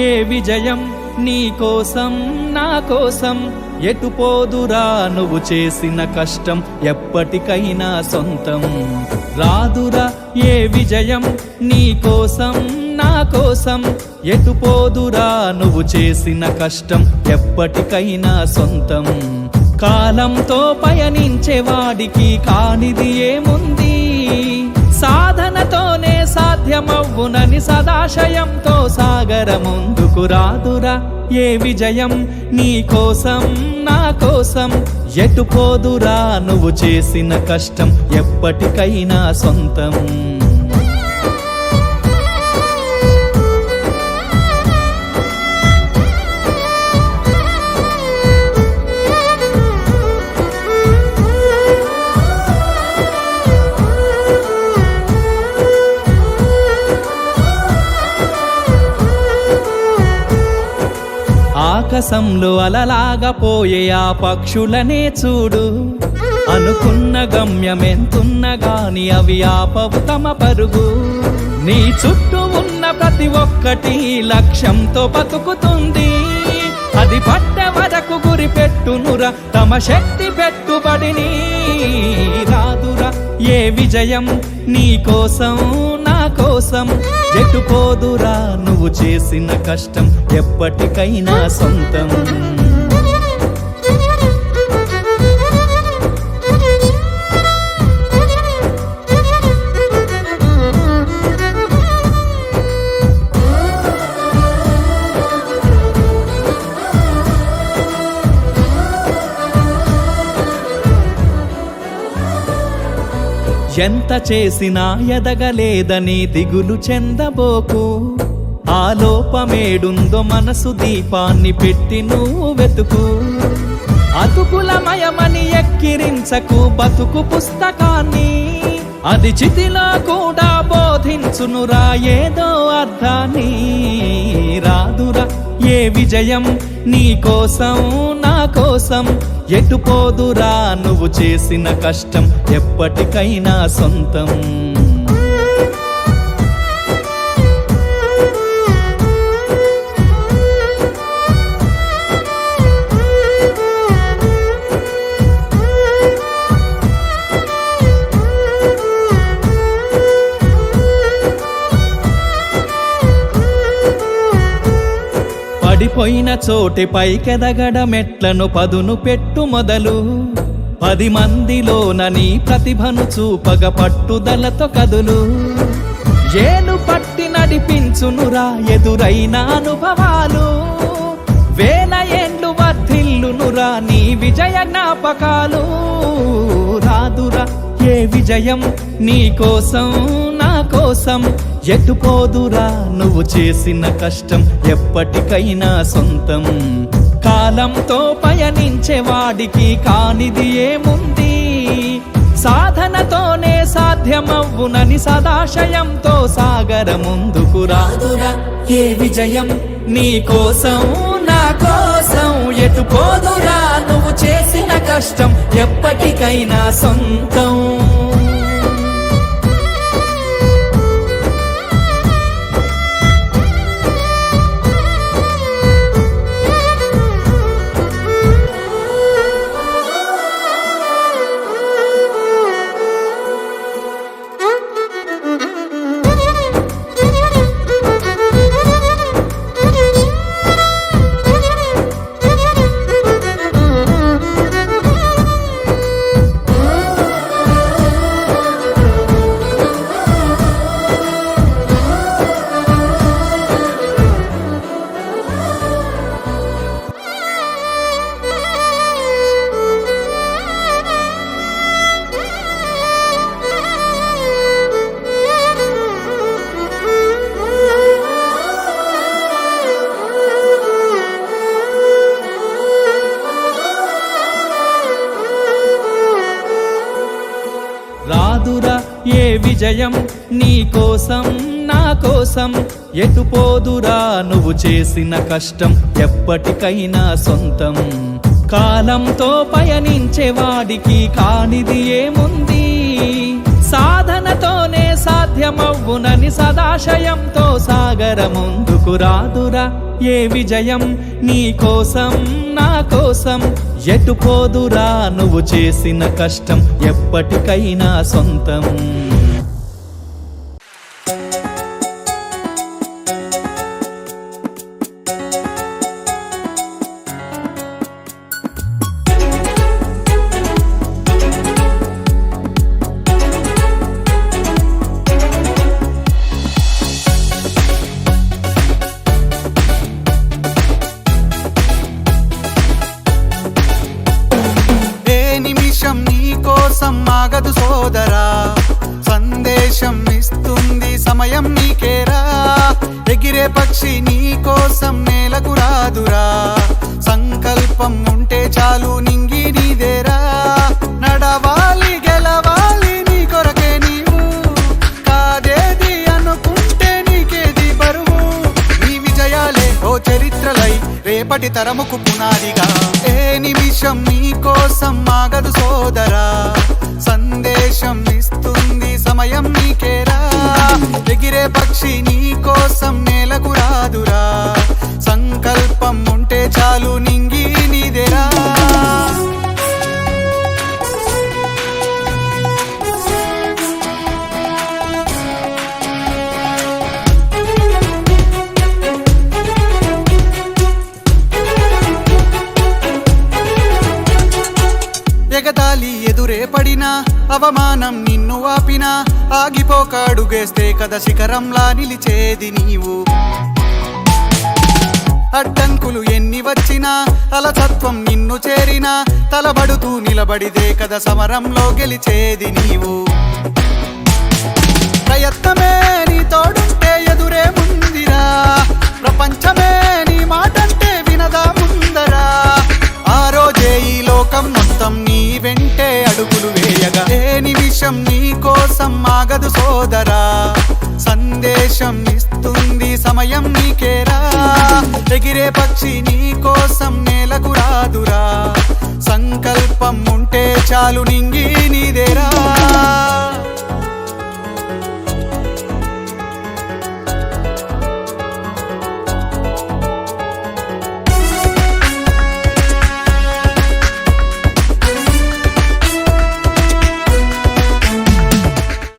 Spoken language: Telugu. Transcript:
ఏ విజయం నీ కోసం నా కోసం ఎటు పోదురా నువ్వు చేసిన కష్టం ఎప్పటికైనా సొంతం రాదురా ఏ విజయం నీ కోసం నా కోసం ఎటు పోదురా నువ్వు చేసిన కష్టం ఎప్పటికైనా సొంతం కాలంతో పయనించేవాడికి కానిది ఏముంది సాధనతోనే సాధ్యమవ్వునని సదాశయంతో సాగర ముందుకు రాదురా ఏ విజయం నీ కోసం నా కోసం ఎటు పోదురా నువ్వు చేసిన కష్టం ఎప్పటికైనా సొంతం ఆకాశంలో అలలాగా పోయే ఆ పక్షులనే చూడు అనుకున్న గమ్యమెంతున్న గాని అవి ఆపవు తమ పరుగు నీ చుట్టూ ఉన్న ప్రతి ఒక్కటి లక్ష్యంతో బతుకుతుంది అది పట్టే వరకు గురి పెట్టునురా తమ శక్తి పెట్టుబడిని రాదురా ఏ విజయం నీ కోసం నా కోసం ఎటు పోదురా నువ్వు చేసిన కష్టం ఎప్పటికైనా సొంతం ఎంత చేసినా ఎదగలేదని దిగులు చెందబోకు ఆ లోపమేడుందో మనసు దీపాన్ని పెట్టి నువ్వు వెతుకు అతుకులమయమని ఎక్కిరించకు బతుకు పుస్తకాన్ని అది చితిలో కూడా బోధించునురా ఏదో అర్థాన్ని రాదురా ఏ విజయం నీ కోసం నా కోసం ఎటు పోదురా నువ్వు చేసిన కష్టం ఎప్పటికైనా సొంతం పడిపోయిన చోటి పైకెదగడ మెట్లను పదును పెట్టు మొదలు 10 మందిలోన నీ ప్రతిభను చూపగ పట్టుదలతో కదులు ఏలు పట్టి నడిపించునురా ఎదురైన అనుభవాలు వేల ఏండ్లు వర్ధిల్లునురా నీ విజయ జ్ఞాపకాలు రాదురా ఏ విజయం నీ కోసం నా కోసం ఎటు పోదురా నువ్వు చేసిన కష్టం ఎప్పటికైనా సొంతం కాలంతో పయనించేవాడికి కానిది ఏముంది సాధనతోనే సాధ్యమవ్వునని సదాశయంతో సాగర ముందుకు రాదురా ఏ విజయం నీ కోసం నా కోసం ఎటు పోదురా నువ్వు చేసిన కష్టం ఎప్పటికైనా సొంతం రాదురా ఏ విజయం నీ కోసం నా కోసం ఎటు పోదురా నువ్వు చేసిన కష్టం ఎప్పటికైనా సొంతం కాలంతో పయనించేవాడికి కానిది ఏముంది సాధనతోనే సాధ్యం సాధ్యమవ్వునని సదాశయంతో సాగర ముందుకు రాదురా ఏ విజయం నీ కోసం నా కోసం ఎటు పోదురా నువ్వు చేసిన కష్టం ఎప్పటికైనా సొంతం. కోసం ఆగదు సోదరా, సందేశం ఇస్తుంది సమయం నీకేరా. ఎగిరే పక్షి నీ కోసం నేలకు రాదురా, సంకల్పం ఉంటే చాలు నింగి నీదేరా. నడవాలి గెలవాలి నీ కొరకే నీవు, కాదేది అనుకుంటే నీకేది బరువు. నీ విజయాలే ఓ చరిత్రలై రేపటి తరముకు పునాదిగా. ఏ నిమిషం నీ కోసం ఆగదు సోదరా, సందేశం ఇస్తుంది సమయం నీకేరా. ఎగిరే పక్షి నీ కోసం నేలకు రాదురా, సంకల్పం ఉంటే చాలు నింగి నీదేరా. ఎగతాళి ఎదురే పడినా, అవమానం నిన్ను ఆపినా, ఆగిపోక అడుగేస్తే కదా శిఖరంలా నిలిచేది నీవు. అడ్డంకులు ఎన్ని వచ్చినా, అలసత్వం నిన్ను చేరినా, తలబడుతూ నిలబడిదే కదా సమరంలో గెలిచేది నీవు. ప్రయత్నమే నీ తోడుంటే ఎదురే ముందిరా, ప్రపంచమే నీ మాటంటే వినదా ముందరా. ఆ రోజే ఈ లోకం మొత్తం నీ వెంటే అడుగులు వేయగా. ఏ నిమిషం నీ కోసం ఆగదు సోదరా, సందేశం ఇస్తుంది సమయం నీకేరా. ఎగిరే పక్షి నీ కోసం నేలకు రాదురా, సంకల్పం ఉంటే చాలు నింగి నీదేరా.